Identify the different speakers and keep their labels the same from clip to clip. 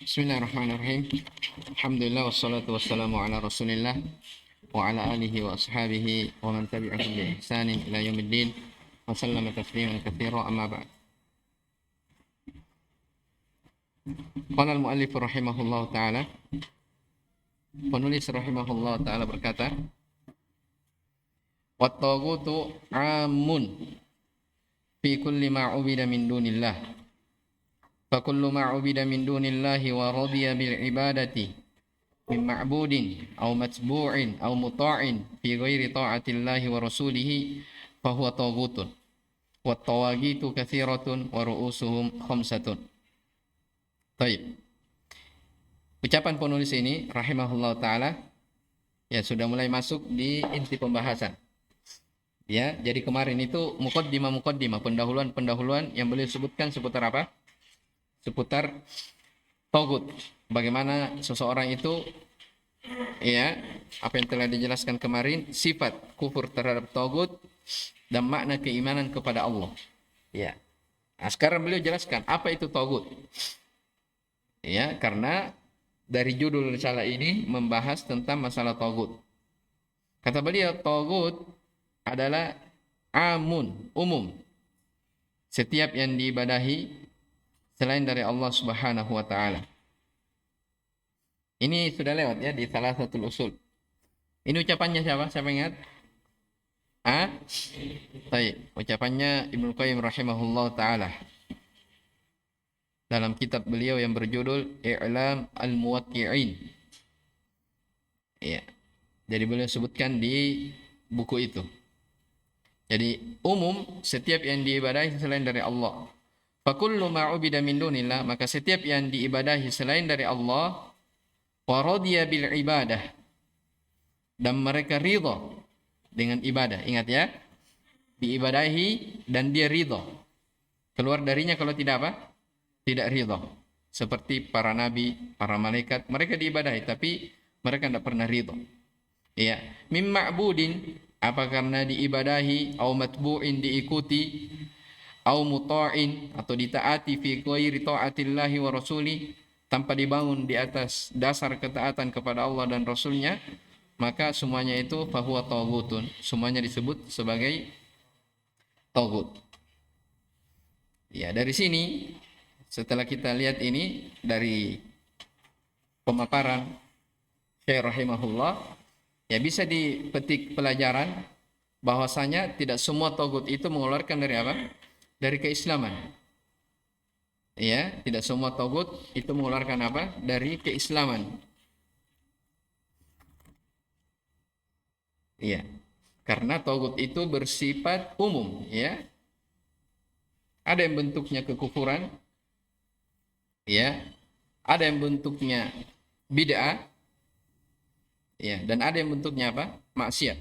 Speaker 1: Bismillahirrahmanirrahim. Alhamdulillah wassalatu wassalamu ala Rasulillah wa ala alihi wa ashabihi wa man tabi'ahum bi ihsanin ila yaumiddin wa sallama tasliman katsira amma ba'd. Qala al-muallif rahimahullah taala, penulis rahimahullah taala berkata, wat taghutu 'amun fi kulli ma 'ubida min dunillah. فكل ما عبد من دون الله ورضي بالعبادة من معبود أو متبوع أو مطاع في غير طاعة الله ورسوله فهو طاغوت والطواغيت كثيرة ورؤوسهم خمسة. طيب. Ucapan penulis ini rahimahullah taala ya sudah mulai masuk di inti pembahasan. Ya, jadi kemarin itu muqaddimah pendahuluan yang beliau sebutkan seputar apa? Seputar togut, bagaimana seseorang itu ya, apa yang telah dijelaskan kemarin, sifat kufur terhadap togut dan makna keimanan kepada Allah. Ya. Nah, sekarang beliau jelaskan apa itu togut. Ya, karena dari judul risalah ini membahas tentang masalah togut. Kata beliau, togut adalah umum. Setiap yang diibadahi selain dari Allah Subhanahu wa taala. Ini sudah lewat ya di salah satu usul. Ini ucapannya siapa? Siapa ingat? Baik, ucapannya Ibnu Qayyim rahimahullah taala dalam kitab beliau yang berjudul I'lam al-Muwaqqi'in. Ya. Jadi beliau sebutkan di buku itu. Jadi umum setiap yang diibadahi selain dari Allah. Fakullu ma'ubida min dunillah, maka setiap yang diibadahi selain dari Allah, wa radiya bil ibadah, dan mereka ridha dengan ibadah. Ingat ya, diibadahi dan dia ridha. Keluar darinya kalau tidak apa? Tidak ridha. Seperti para nabi, para malaikat, mereka diibadahi tapi mereka tidak pernah ridha. Ya, mim ma'budin, apa karena diibadahi, au matbu'in diikuti, au muta'in atau ditaati fi ghairi ta'atillahi wa rasuli, tanpa dibangun di atas dasar ketaatan kepada Allah dan Rasulnya, maka semuanya itu fahuwa taghutun, semuanya disebut sebagai taghut. Ya, dari sini setelah kita lihat ini dari pemaparan Syekh rahimahullah, ya bisa dipetik pelajaran bahwasanya tidak semua taghut itu mengeluarkan dari apa? Dari keislaman. Ya, tidak semua taghut itu mengeluarkan apa? Dari keislaman. Ya. Karena taghut itu bersifat umum, ya. Ada yang bentuknya kekufuran, ya. Ada yang bentuknya bid'ah, ya, dan ada yang bentuknya apa? Maksiat.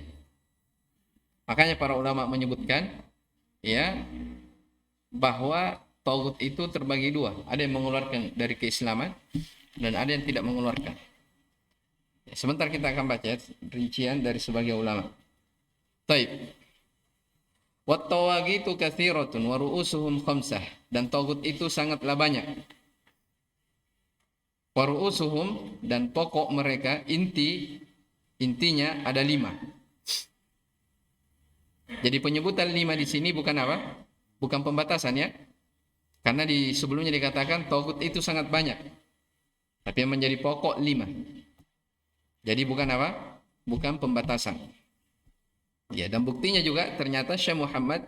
Speaker 1: Makanya para ulama menyebutkan, ya, bahwa taghut itu terbagi dua. Ada yang mengeluarkan dari keislaman dan ada yang tidak mengeluarkan. Ya, sebentar kita akan baca rincian dari sebagian ulama. Taib. Wat tawaghitu katsiratun wa ru'usuhum khamsah, dan taghut itu sangatlah banyak. Wa ru'usuhum, dan pokok mereka, intinya ada 5. Jadi penyebutan 5 di sini bukan apa? Bukan pembatasan ya. Karena di sebelumnya dikatakan taghut itu sangat banyak. Tapi yang menjadi pokok 5. Jadi bukan apa? Bukan pembatasan. Ya, dan buktinya juga ternyata Syekh Muhammad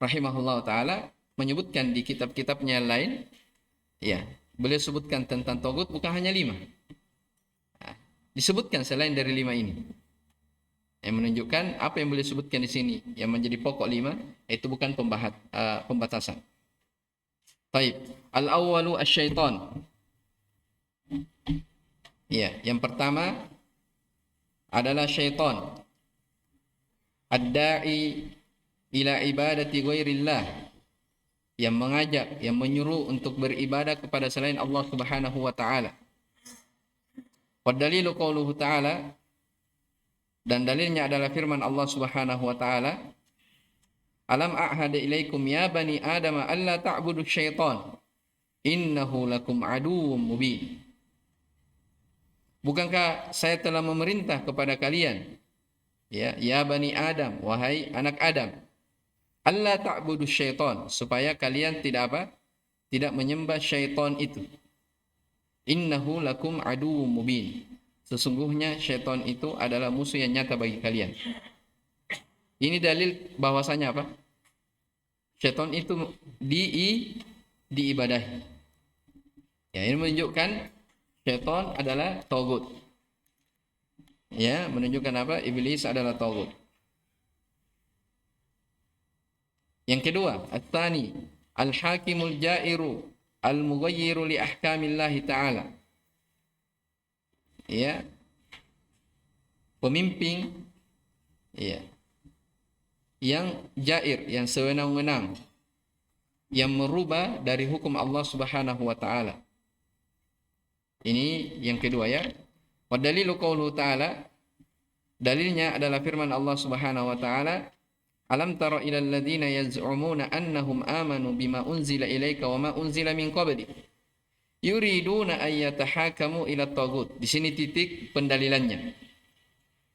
Speaker 1: rahimahullah taala menyebutkan di kitab-kitabnya yang lain, ya, beliau sebutkan tentang taghut bukan hanya 5. Nah, disebutkan selain dari 5 ini. Yang menunjukkan apa yang beliau sebutkan di sini yang menjadi pokok 5 itu bukan pembatasan. Baik, al-awwalu asy-syaitan. Ya, yang pertama adalah syaitan. Ad-da'i ila ibadati ghairillah, yang mengajak, yang menyuruh untuk beribadah kepada selain Allah Subhanahu wa taala. Wa dalilu qauluhu ta'ala, dan dalilnya adalah firman Allah Subhanahu wa taala, alam a'had ilaikum ya bani adam alla ta'budu syaitan innahu lakum aduwwum mubin. Bukankah saya telah memerintah kepada kalian, ya bani Adam, wahai anak Adam, alla ta'budu syaitan, supaya kalian tidak apa? Tidak menyembah syaitan itu. Innahu lakum aduwwum mubin. Sesungguhnya syaitan itu adalah musuh yang nyata bagi kalian. Ini dalil bahwasanya apa? Syaitan itu diibadahi. Ya, ini menunjukkan syaitan adalah tagut. Ya, menunjukkan apa? Iblis adalah tagut. Yang kedua, at-tani, al-hakimul jairu, al-mughayyiru li ahkamillahi ta'ala. Ya. Pemimpin yang jair, yang sewenang-wenang, yang merubah dari hukum Allah Subhanahu wa taala. Ini yang kedua ya. Wa dalilu qauluhu ta'ala, dalilnya adalah firman Allah Subhanahu wa taala, alam tara ilal ladzina yaz'umuna annahum amanu bima unzila ilaika wa ma unzila min qabli yuriduna an yatahakamu ila taghut. Di sini titik pendalilannya.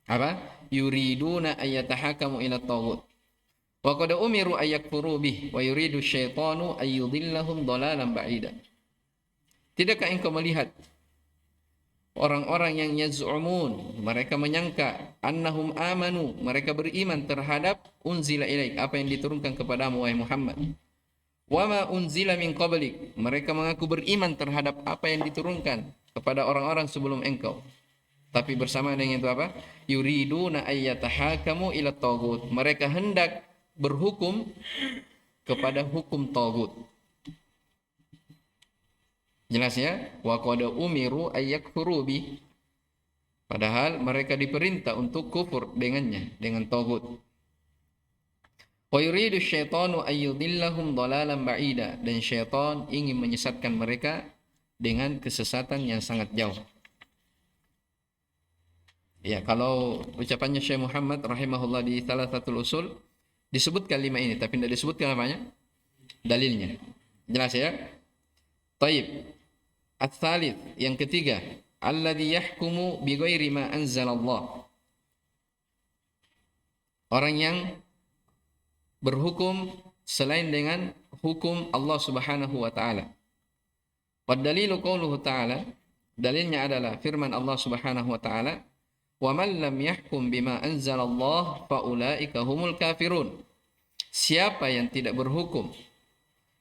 Speaker 1: Apa? Yuriduna an yatahakamu ila taghut. Wa qad umiru ay yakfuru bih wa yuridu syaitanu ay yudhillahum dhalalan ba'ida. Tidakkah engkau melihat orang-orang yang yaz'umun, mereka menyangka, annahum amanu, mereka beriman terhadap unzila ilaik, apa yang diturunkan kepadamu wahai Muhammad. Wa ma unzila min qablik, mereka mengaku beriman terhadap apa yang diturunkan kepada orang-orang sebelum engkau. Tapi bersama dengan itu apa? Yuriduna ayyatahakamu ila taghut, mereka hendak berhukum kepada hukum tagut. Jelas ya? Wa qad umiru ayyakfuru bi. Padahal mereka diperintah untuk kufur dengannya, dengan tagut. Wa yuridu syaitanu ayyudillahum dhalalan ba'ida, dan syaitan ingin menyesatkan mereka dengan kesesatan yang sangat jauh. Ya, kalau ucapannya Syekh Muhammad rahimahullah di Thalathatul Usul disebutkan 5 ini, tapi tidak disebutkan apanya? Dalilnya. Jelas ya? Taib. Ats-tsalits, yang ketiga, alladzi yahkumu bighairi ma anzalallah. Orang yang berhukum selain dengan hukum Allah Subhanahu wa taala. Wa dalilu qauluhu ta'ala, dalilnya adalah firman Allah Subhanahu wa taala, wa man lam yahkum bima anzalallah fa ulaika humul kafirun. Siapa yang tidak berhukum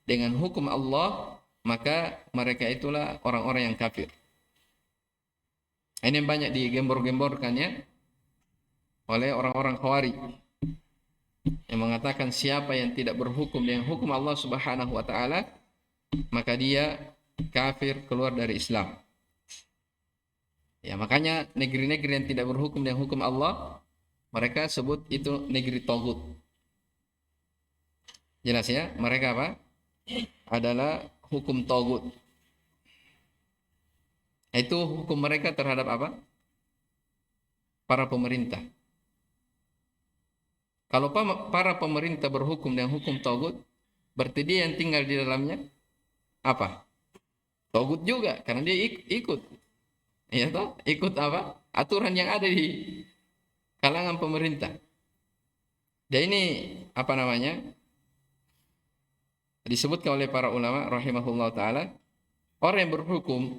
Speaker 1: dengan hukum Allah, maka mereka itulah orang-orang yang kafir. Ini banyak digembor-gemborkannya oleh orang-orang Khawarij yang mengatakan siapa yang tidak berhukum dengan hukum Allah Subhanahu wa taala, maka dia kafir, keluar dari Islam. Ya, makanya negeri-negeri yang tidak berhukum dengan hukum Allah, mereka sebut itu negeri tagut. Jelas ya? Mereka apa? Adalah hukum tagut. Itu hukum mereka terhadap apa? Para pemerintah. Kalau para pemerintah berhukum dengan hukum tagut, berarti dia yang tinggal di dalamnya apa? Tagut juga, karena dia ikut. Ya toh? Ikut apa? Aturan yang ada di kalangan pemerintah. Dan ini apa namanya? Disebutkan oleh para ulama rahimahullah taala, orang yang berhukum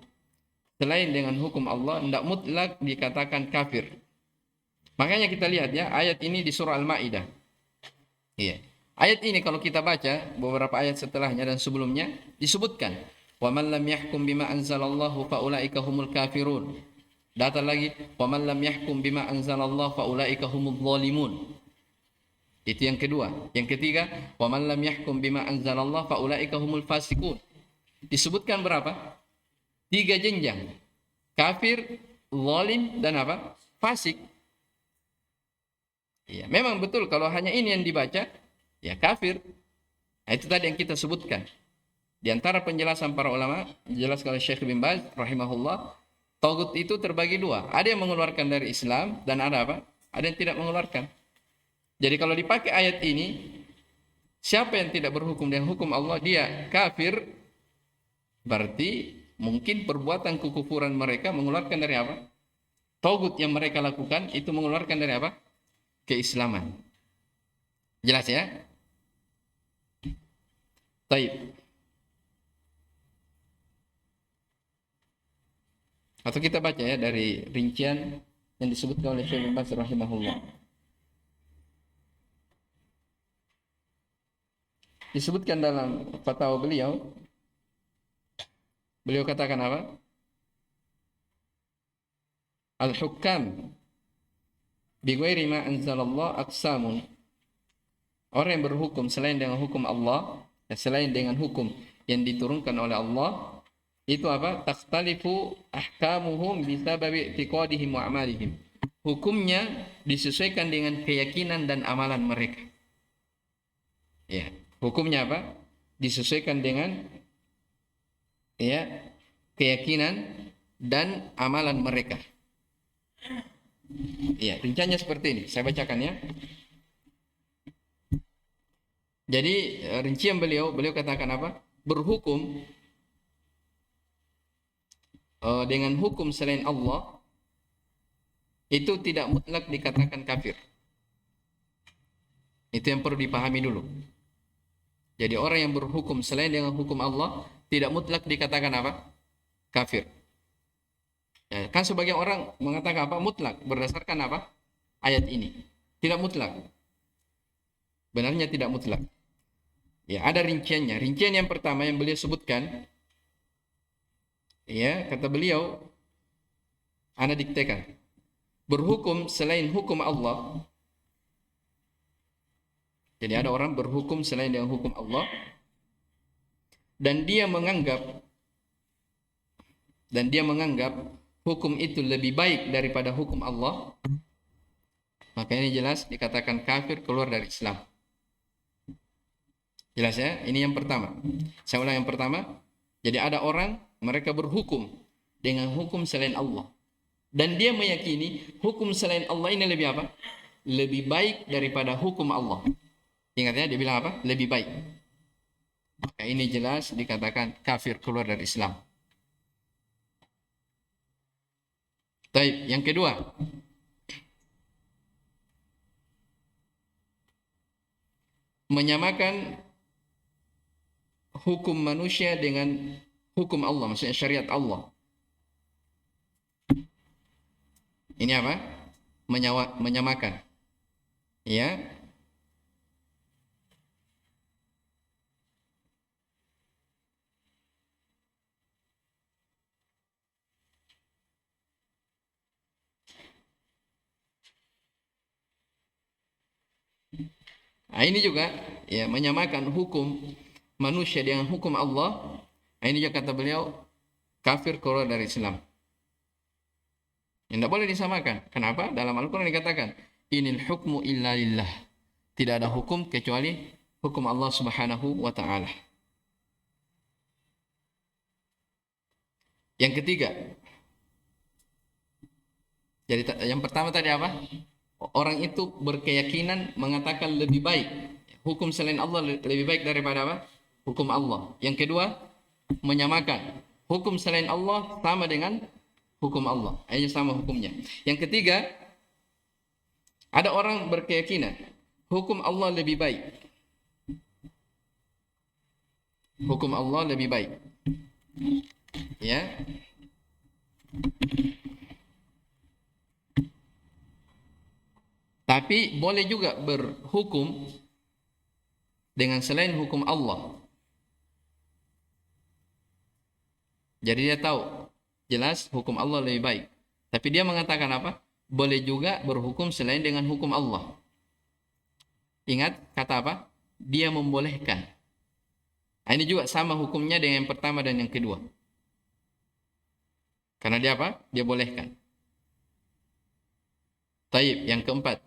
Speaker 1: selain dengan hukum Allah tidak mutlak dikatakan kafir. Makanya kita lihat ya, ayat ini di surah Al-Maidah. Iya. Ayat ini kalau kita baca beberapa ayat setelahnya dan sebelumnya disebutkan, wa man lam yahkum bima anzalallahu fa ulaika humul kafirun. Datang lagi, wa man lam yahkum bima anzalallahu fa ulaika humul zalimun. Itu yang kedua. Yang ketiga, wa man lam yahkum bima anzalallah fa ulaika humul fasiqun. Disebutkan berapa? 3 jenjang. Kafir, zalim, dan apa? Fasik. Ya, memang betul kalau hanya ini yang dibaca, ya kafir. Nah, itu tadi yang kita sebutkan. Di antara penjelasan para ulama, dijelaskan oleh Syekh bin Baz rahimahullah, tagut itu terbagi 2. Ada yang mengeluarkan dari Islam dan ada apa? Ada yang tidak mengeluarkan. Jadi kalau dipakai ayat ini, siapa yang tidak berhukum dengan hukum Allah, dia kafir, Berarti mungkin perbuatan kekufuran mereka mengeluarkan dari apa? Tauhid yang mereka lakukan itu mengeluarkan dari apa? Keislaman. Jelas ya? Taib. Atau kita baca ya dari rincian yang disebutkan oleh Syekh Ibnu Baz rahimahullah. Disebutkan dalam fatwa beliau, beliau katakan apa? Al-hukam bighairi ma anzalallah aqsamun. Orang yang berhukum selain dengan hukum Allah, selain dengan hukum yang diturunkan oleh Allah, itu apa? Takhtalifu ahkamuhum bisababi i'tiqadihim wa amalihim. Hukumnya disesuaikan dengan keyakinan dan amalan mereka. Ya, hukumnya apa? Disesuaikan dengan ya keyakinan dan amalan mereka. Ya, rinciannya seperti ini. Saya bacakan ya. Jadi rincian beliau katakan apa? Berhukum dengan hukum selain Allah itu tidak mutlak dikatakan kafir. Itu yang perlu dipahami dulu. Jadi orang yang berhukum selain dengan hukum Allah tidak mutlak dikatakan apa? Kafir. Ya, kan sebagian orang mengatakan apa? Mutlak berdasarkan apa? Ayat ini. Tidak mutlak. Benarnya tidak mutlak. Ya, ada rinciannya. Rincian yang pertama yang beliau sebutkan, ya, kata beliau, ana diktekan. Berhukum selain hukum Allah. Jadi ada orang berhukum selain dengan hukum Allah dan dia menganggap hukum itu lebih baik daripada hukum Allah, maka ini jelas dikatakan kafir, keluar dari Islam. Jelas ya? Ini yang pertama. Saya ulang yang pertama. Jadi ada orang, mereka berhukum dengan hukum selain Allah. Dan dia meyakini hukum selain Allah ini lebih apa? Lebih baik daripada hukum Allah. Ingat ya, dia bilang apa? Lebih baik. Maka ini jelas dikatakan kafir, keluar dari Islam. Baik, yang kedua. Menyamakan hukum manusia dengan hukum Allah, maksudnya syariat Allah. Ini apa? Menyamakan. Ya. Nah, ini juga ya menyamakan hukum manusia dengan hukum Allah. Nah, ini juga kata beliau kafir, keluar dari Islam. Tidak boleh disamakan. Kenapa? Dalam Al-Quran dikatakan, inil hukmu illa lillah. Tidak ada hukum kecuali hukum Allah Subhanahu wa ta'ala. Yang ketiga. Jadi yang pertama tadi apa? Orang itu berkeyakinan mengatakan lebih baik. Hukum selain Allah lebih baik daripada apa? Hukum Allah. Yang kedua, menyamakan. Hukum selain Allah sama dengan hukum Allah. Hanya sama hukumnya. Yang ketiga, ada orang berkeyakinan hukum Allah lebih baik. Hukum Allah lebih baik. Ya. Tapi boleh juga berhukum dengan selain hukum Allah. Jadi dia tahu jelas hukum Allah lebih baik. Tapi dia mengatakan apa? Boleh juga berhukum selain dengan hukum Allah. Ingat kata apa? Dia membolehkan. Nah, ini juga sama hukumnya dengan yang pertama dan yang kedua. Karena dia apa? Dia bolehkan. Taib, yang keempat.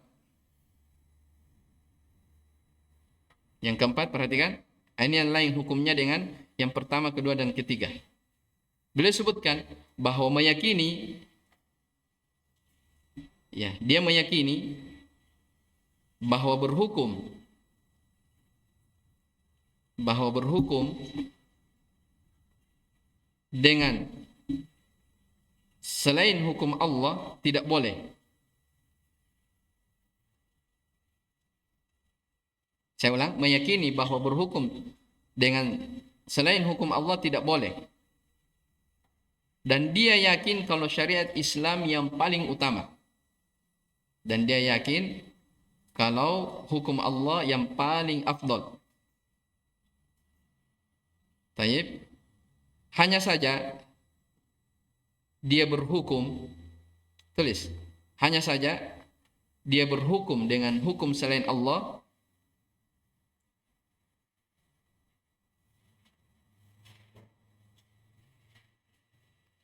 Speaker 1: Yang keempat, perhatikan. Ini yang lain hukumnya dengan yang pertama, kedua, dan ketiga. Beliau sebutkan bahwa meyakini, ya, dia meyakini bahwa berhukum dengan selain hukum Allah tidak boleh. Saya ulang, meyakini bahwa berhukum dengan selain hukum Allah tidak boleh. Dan dia yakin kalau syariat Islam yang paling utama. Dan dia yakin kalau hukum Allah yang paling afdal. Taib. Hanya saja dia berhukum, tulis, hanya saja dia berhukum dengan hukum selain Allah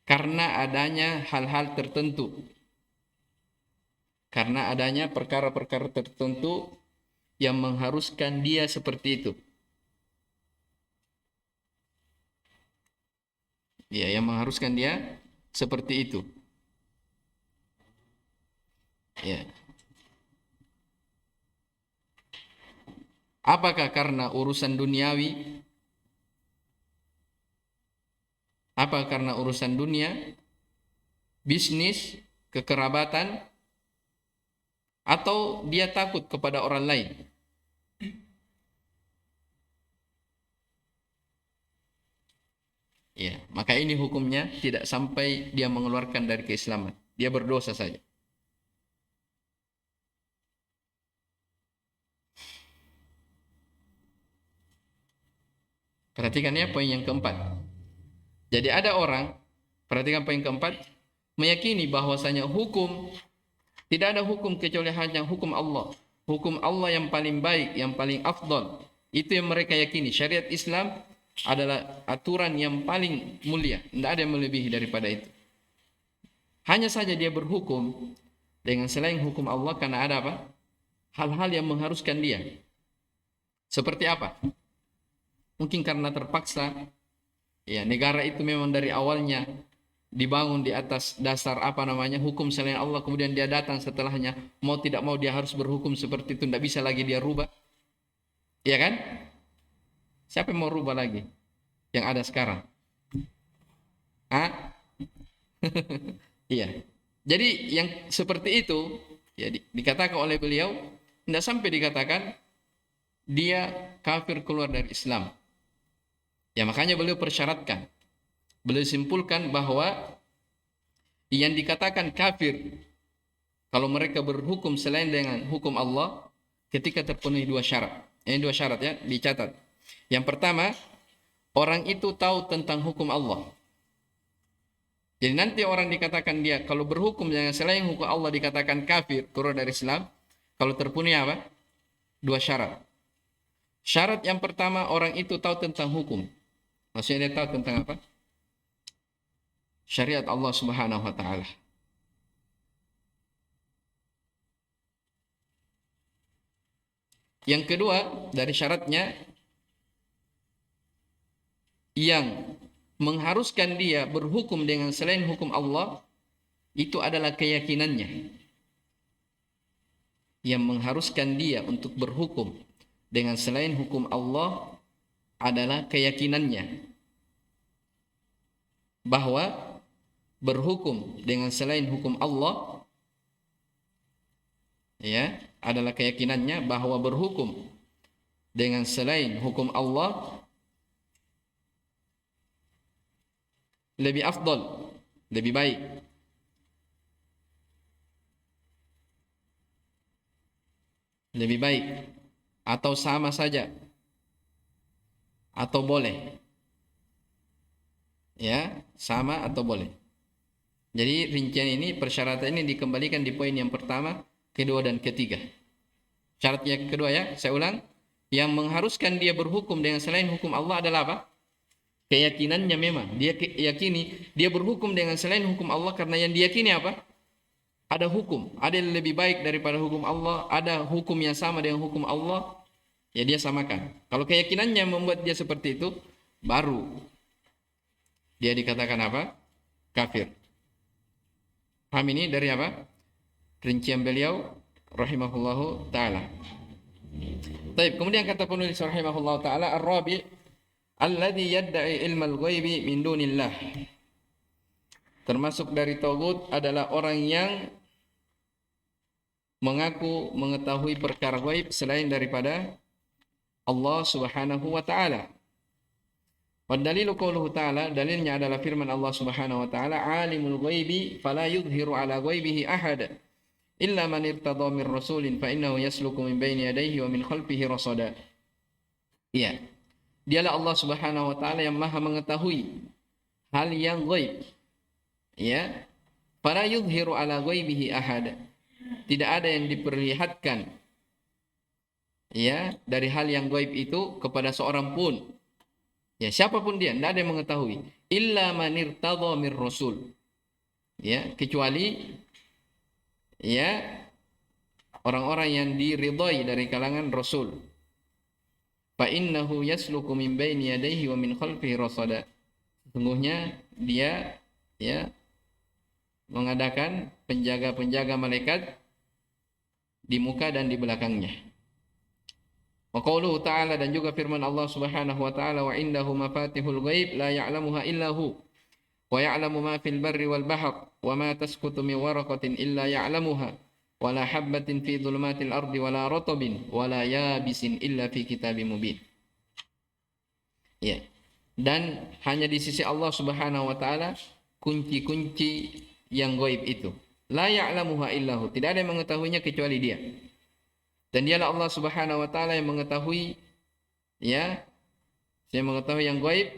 Speaker 1: karena adanya hal-hal tertentu. Karena adanya perkara-perkara tertentu yang mengharuskan dia seperti itu. Ya, yang mengharuskan dia seperti itu. Ya. Apakah karena urusan duniawi? Apa karena urusan dunia, bisnis, kekerabatan, atau dia takut kepada orang lain? Ya, maka ini hukumnya tidak sampai dia mengeluarkan dari keislaman. Dia berdosa saja. Perhatikan ya poin yang keempat. Jadi ada orang, perhatikan poin keempat, meyakini bahwasanya hukum, tidak ada hukum kecuali hanya hukum Allah. Hukum Allah yang paling baik, yang paling afdal. Itu yang mereka yakini. Syariat Islam adalah aturan yang paling mulia. Tidak ada yang melebihi daripada itu. Hanya saja dia berhukum dengan selain hukum Allah karena ada apa? Hal-hal yang mengharuskan dia. Seperti apa? Mungkin karena terpaksa. Ya, negara itu memang dari awalnya dibangun di atas dasar apa namanya hukum selain Allah, kemudian dia datang setelahnya mau tidak mau dia harus berhukum seperti itu, tidak bisa lagi dia rubah, iya kan? Siapa yang mau rubah lagi yang ada sekarang? Ah, iya. Jadi yang seperti itu ya dikatakan oleh beliau tidak sampai dikatakan dia kafir keluar dari Islam. Ya makanya beliau persyaratkan. Beliau simpulkan bahwa yang dikatakan kafir kalau mereka berhukum selain dengan hukum Allah ketika terpenuhi dua syarat. Ini dua syarat ya, dicatat. Yang pertama, orang itu tahu tentang hukum Allah. Jadi nanti orang dikatakan dia kalau berhukum dengan selain hukum Allah dikatakan kafir, keluar dari Islam, kalau terpenuhi apa? Dua syarat. Syarat yang pertama, orang itu tahu tentang hukum. Maksudnya dia tahu tentang apa? Syariat Allah Subhanahu wa taala. Yang kedua, dari syaratnya yang mengharuskan dia berhukum dengan selain hukum Allah itu adalah keyakinannya. Yang mengharuskan dia untuk berhukum dengan selain hukum Allah adalah keyakinannya bahwa berhukum dengan selain hukum Allah ya adalah keyakinannya bahwa berhukum dengan selain hukum Allah lebih afdal, lebih baik. Lebih baik atau sama saja atau boleh. Ya, sama atau boleh. Jadi rincian ini, persyaratan ini dikembalikan di poin yang pertama, kedua dan ketiga. Syarat yang kedua ya, saya ulang, yang mengharuskan dia berhukum dengan selain hukum Allah adalah apa? Keyakinannya memang. Dia yakini dia berhukum dengan selain hukum Allah karena yang diyakini apa? Ada hukum, ada yang lebih baik daripada hukum Allah, ada hukum yang sama dengan hukum Allah, ya dia samakan. Kalau keyakinannya membuat dia seperti itu, baru dia dikatakan apa? Kafir. Paham ini dari apa? Rincian beliau rahimahullahu ta'ala. Baik, kemudian kata penulis rahimahullahu ta'ala, ar-rabi' alladzi yadda'i ilmal ghaibi min dunillah. Termasuk dari tagut adalah orang yang mengaku mengetahui perkara gaib selain daripada Allah Subhanahu wa taala. Wa dalilu qauluhu ta'ala, dalilnya adalah firman Allah Subhanahu wa taala, alimul ghaibi fala yudhiru ala ghaibihi ahada illa man irtada min rasulin fa innahu yasluku min baini yadayhi wa min khalfihi rasada. Iya. Dialah Allah Subhanahu wa taala yang Maha mengetahui hal yang gaib. Ya. Fala yudhiru ala ghaibihi ahada. Tidak ada yang diperlihatkan ya dari hal yang gaib itu kepada seorang pun. Ya, siapapun dia, tidak ada yang mengetahui. Illa man irtada mir rasul. Ya, kecuali ya orang-orang yang diridhai dari kalangan rasul. Fa innahu yasluku min baini yadayhi wa min khalfihi rasada. Sesungguhnya dia ya mengadakan penjaga-penjaga malaikat di muka dan di belakangnya. Wa qauluhu ta'ala, dan juga firman Allah Subhanahu wa ta'ala, wa indahu mafatihul ghaib la ya'lamuha illa hu wa ya'lamu ma fil barri wal bahr wa ma tasqutu min waraqatin illa ya'lamuha wa la habbatin fi dhulumatil ardi wa la ratabin wa la yabisin illa fi kitabim mubin. Ya. Dan hanya di sisi Allah Subhanahu wa ta'ala kunci-kunci yang gaib itu. La ya'lamuha illahu, tidak ada yang mengetahuinya kecuali dia. Dan dialah Allah Subhanahu wa taala yang mengetahui ya, yang mengetahui yang gaib.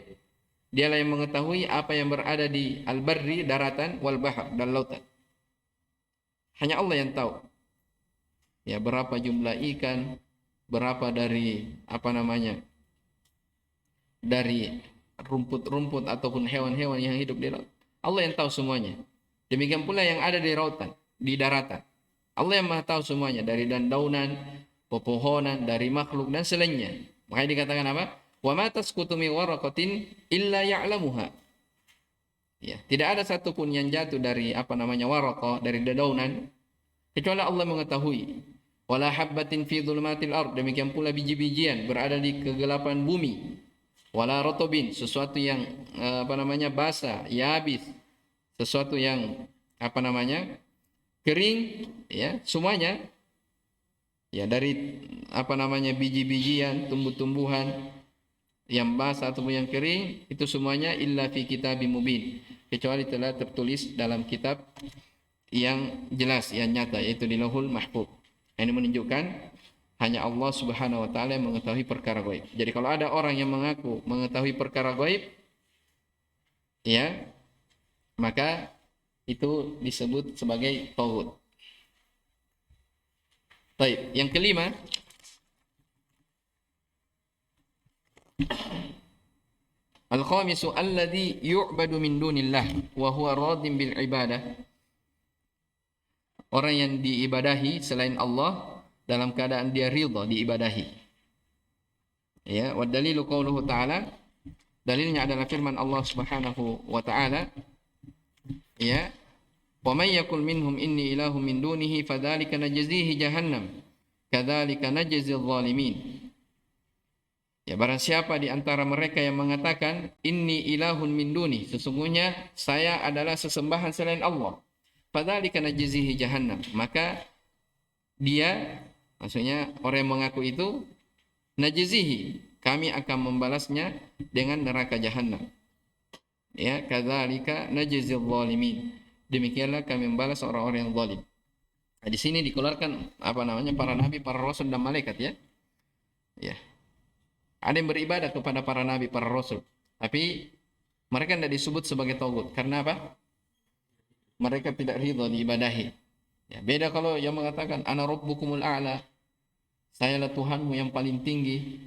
Speaker 1: Dialah yang mengetahui apa yang berada di al-barri, daratan, wal bahr, dan lautan. Hanya Allah yang tahu. Ya, berapa jumlah ikan, berapa dari dari rumput-rumput ataupun hewan-hewan yang hidup di laut. Allah yang tahu semuanya. Demikian pula yang ada di lautan, di daratan. Allah yang Maha tahu semuanya, dari dandaunan, pepohonan, dari makhluk dan selainnya. Makanya dikatakan apa? Wa ma tasqutu min waraqatin illa ya'lamuha. Ya, tidak ada satupun yang jatuh dari waraqah, dari dedaunan, kecuali Allah mengetahui. Wala habbatin fi dhulumatil ard, demikian pula biji-bijian berada di kegelapan bumi. Wala rotobin, sesuatu yang basah, yabis, sesuatu yang kering, ya, semuanya ya dari biji-bijian, tumbuh-tumbuhan yang basah ataupun yang kering, itu semuanya illa fi kitabim mubin, kecuali telah tertulis dalam kitab yang jelas, yang nyata, yaitu di Lauhul Mahfuz. Ini menunjukkan hanya Allah Subhanahu wa taala yang mengetahui perkara gaib. Jadi kalau ada orang yang mengaku mengetahui perkara gaib, ya, maka itu disebut sebagai taghut. Baik, yang kelima, al-khamisu alladhi yu'badu min dunillah wa huwa radin bil ibadah. Orang yang diibadahi selain Allah dalam keadaan dia ridha diibadahi. Ya, wa dalilu qauluhu ta'ala, dalilnya adalah firman Allah Subhanahu wa ta'ala, ya, wa may yakul minhum inni ilahum min dunihi fadzalika najzihi jahannam kadzalika najzil zalimin. Ya, barang siapa di antara mereka yang mengatakan inni ilahun min duni, sesungguhnya saya adalah sesembahan selain Allah, fadzalika najzihi jahannam, maka dia, maksudnya orang yang mengaku itu, najzihi, kami akan membalasnya dengan neraka jahannam. Ya, kadzalika najzil zalimin, demikianlah kami membalas orang-orang yang zalim. Nah, di sini dikeluarkan para nabi, para rasul dan malaikat, ya. Ya. Ada yang beribadah kepada para nabi, para rasul, tapi mereka tidak disebut sebagai taghut. Karena apa? Mereka tidak ridha diibadahi. Ya, beda kalau yang mengatakan ana rabbukumul a'la, sayalah Tuhanmu yang paling tinggi.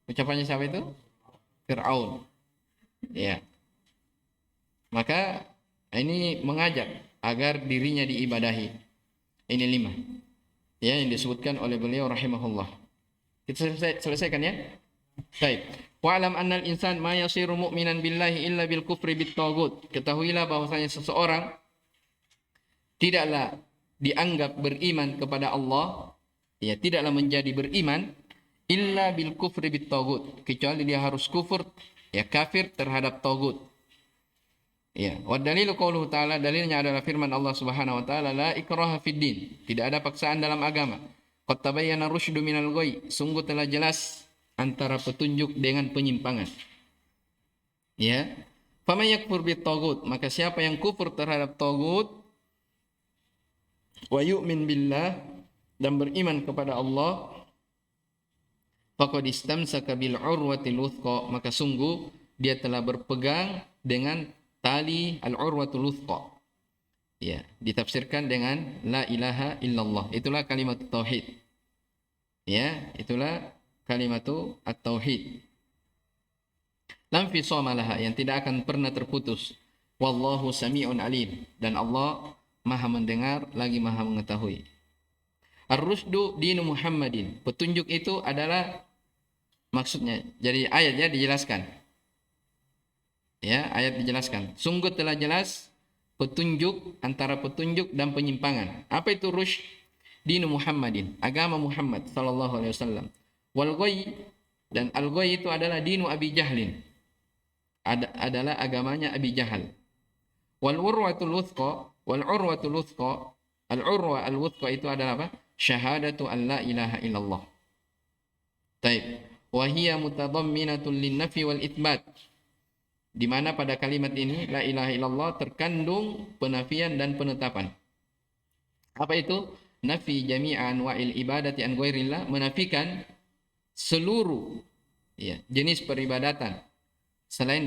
Speaker 1: Ucapannya siapa itu? Fir'aun. Ya. Maka ini mengajak agar dirinya diibadahi. Ini 5. Ya, yang disebutkan oleh beliau rahimahullah. Kita selesaikan, ya. Baik. Wa'lam annal insan ma yasiru mu'minan billahi illa bil kufri bit taghut. Ketahuilah bahwasanya seseorang tidaklah dianggap beriman kepada Allah, ya, tidaklah menjadi beriman illa bil kufri bit tagut, kecuali dia harus kufur, ya kafir terhadap tagut. Ya, wa dalilu qauluhu ta'ala, dalilnya adalah firman Allah Subhanahu wa taala, la ikraha fid din, tidak ada paksaan dalam agama. Qad tabayyana rusydu minal ghayy, sungguh telah jelas antara petunjuk dengan penyimpangan. Ya. Faman yakfur bit tagut, maka siapa yang kufur terhadap tagut, wa yu'min billah, dan beriman kepada Allah, faqad istamsaka bil urwatil wuthqa, maka sungguh dia telah berpegang dengan tali al-urwatul wuthqa. Ya, ditafsirkan dengan la ilaha illallah. Itulah kalimat tauhid. Ya, itulah kalimat at-tauhid. Lam fisama laha, yang tidak akan pernah terputus. Wallahu sami'un alim, dan Allah Maha mendengar lagi Maha mengetahui. Ar-rusdu dinu Muhammadin, petunjuk itu adalah maksudnya. Jadi ayatnya dijelaskan. Ya, ayat dijelaskan. Sungguh telah jelas petunjuk, antara petunjuk dan penyimpangan. Apa itu rusyd? Dinu Muhammadin, agama Muhammad sallallahu alaihi wasallam. Wal ghayy, dan al ghayy itu adalah dinu Abi Jahlin. Adalah agamanya Abi Jahal. Wal urwatul wuthqa, wal urwatul wuthqa, al urwa al wuthqa itu adalah apa? Syahadatu an la ilaha illallah. Taib. Wa hiya mutadamminatun lin nafi wal itsbat, di mana pada kalimat ini la ilaha illallah terkandung penafian dan penetapan. Apa itu? Nafi jami'an wa'il ibadati an ghairillah, menafikan seluruh ya, jenis peribadatan selain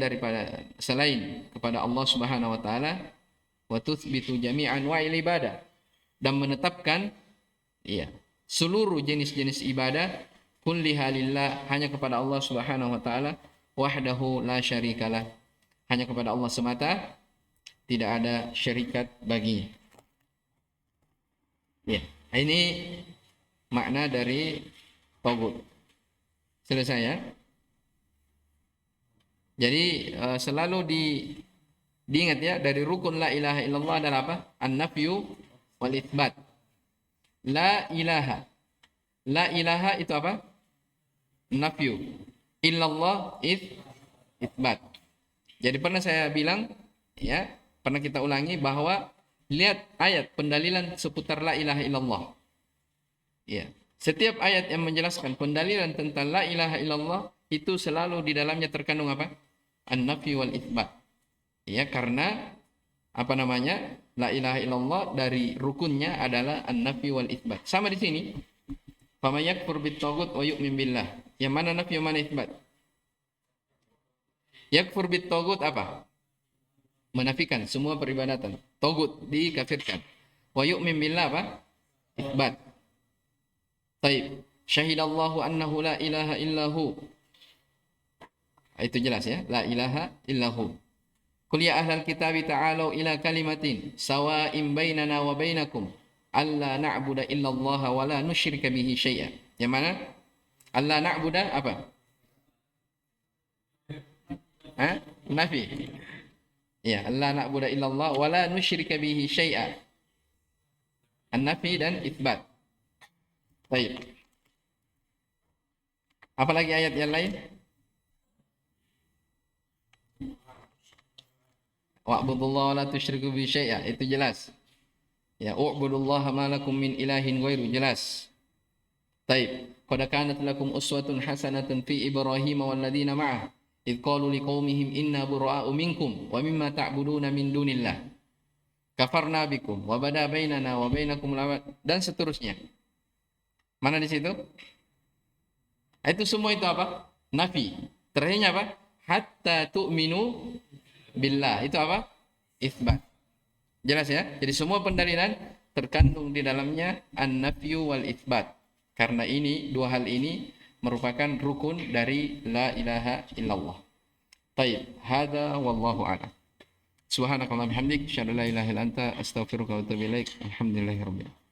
Speaker 1: kepada Allah Subhanahu wa taala, wa tuthbitu jami'an wa'il ibadah, dan menetapkan ya, seluruh jenis-jenis ibadah kulliha lillah, hanya kepada Allah Subhanahu wa taala, wahdahu la syarikalah, hanya kepada Allah semata, tidak ada syarikat baginya. Ya, ini makna dari tagut. Selesai ya. Jadi selalu diingat ya, dari rukun la ilaha illallah adalah apa? An-nafyu wal itsbat. La ilaha. La ilaha itu apa? Nafyu. Illallah itsbat. Jadi pernah saya bilang, ya, pernah kita ulangi bahwa lihat ayat pendalilan seputar la ilaha illallah. Ya, setiap ayat yang menjelaskan pendalilan tentang la ilaha illallah itu selalu di dalamnya terkandung apa? An-nafi wal itsbat. Ya, karena apa namanya? La ilaha illallah dari rukunnya adalah an-nafi wal itsbat. Sama di sini. Faman yakfur bit tagut wa yu'min billah. Yang mana nafi, yang mana itsbat? Yakfur bit tagut apa? Menafikan semua peribadatan. Tagut dikafirkan. Wa yu'min billah apa? Itsbat. Taib. Syahidallahu annahu la ilaha illahu. Itu jelas ya. La ilaha illahu. Qul ya ahlal kitabi ta'alu ila kalimatin sawa'in bainana wa bainakum alla na'budu illallah wa la nusyrika bihi syai'a. Yang mana? Alla na'budu apa? Nafi. Ya, alla na'budu illallah wa la nusyrika bihi syai'a. An-nafi dan itsbat. Baik. Apalagi ayat yang lain? Wa'budullaha wa la tusyriku bihi syai'a, itu jelas. Ya, u'budullaha ma lakum min ilahin ghairu, jelas. Baik. Qad kanat lakum uswatun hasanatun fi Ibrahim wal ladzina ma'ah idh qalu liqaumihim inna bura'u minkum wa mimma ta'buduna min dunillah kafarna bikum wa bada bainana wa bainakum dan seterusnya. Mana di situ? Itu semua itu apa? Nafi. Terakhirnya apa? Hatta tu'minu billah. Itu apa? Itsbat. Jelas ya? Jadi semua pendalilan terkandung di dalamnya an-nafyu wal itsbat. Karena ini, dua hal ini merupakan rukun dari la ilaha illallah. Taib. Hada wallahu a'lam. Subhanakallahumma bihamdik, asyhadu an la ilaha illa anta, astaghfiruka wa atubu ilaik. Alhamdulillahirabbil alamin.